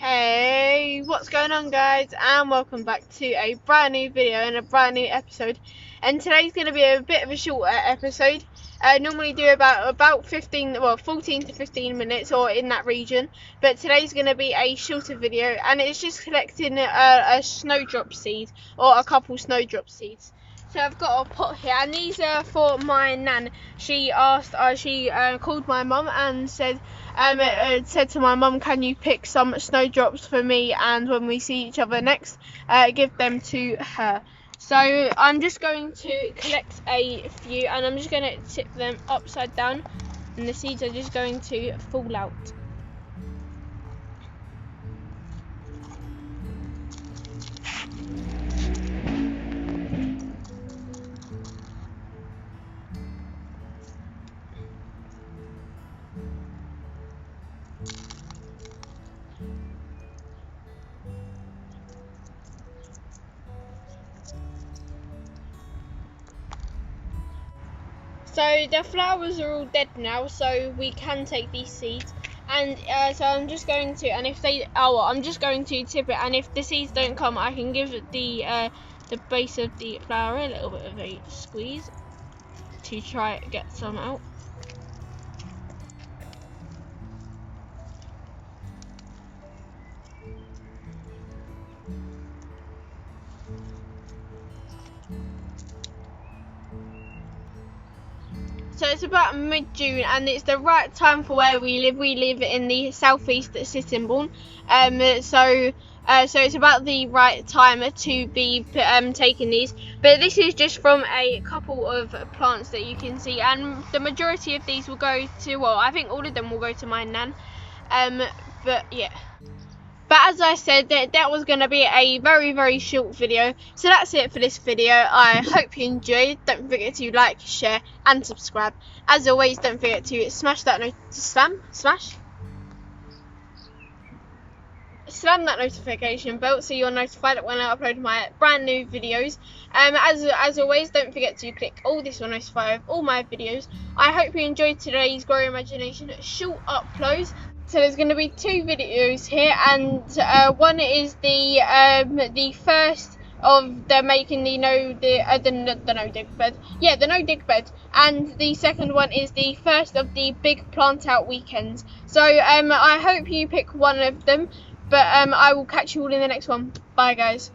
Hey, what's going on, guys, and welcome back to a brand new video and a brand new episode. And today's going to be a bit of a shorter episode. I normally do about 14 to 15 minutes or in that region, but today's going to be a shorter video, and it's just collecting a snowdrop seed or a couple snowdrop seeds. So I've got a pot here, and these are for my nan. She called my mum and said to my mum, can you pick some snowdrops for me, and when we see each other next, give them to her. So I'm just going to collect a few, and I'm just going to tip them upside down, and the seeds are just going to fall out. So the flowers are all dead now, so we can take these seeds, and so I'm just going to, and if they, I'm just going to tip it, and if the seeds don't come, I can give the base of the flower a little bit of a squeeze to try to get some out. So it's about mid-June, and it's the right time for where we live. We live in the southeast at Sittingbourne, so it's about the right time to be taking these. But this is just from a couple of plants that you can see, and the majority of these will go to, well, I think all of them will go to my nan. But yeah. But as I said, that was going to be a very, very short video. So that's it for this video. I hope you enjoyed. Don't forget to like, share and subscribe. As always, don't forget to smash that slam that notification bell so you're notified when I upload my brand new videos. As always, don't forget to click all this to notify of all my videos. I hope you enjoyed today's Grow Your Imagination short uploads. So there's going to be two videos here, and one is the first of the making the no dig bed, the no dig bed, and the second one is the first of the big plant out weekends. So I hope you pick one of them, but I will catch you all in the next one. Bye, guys.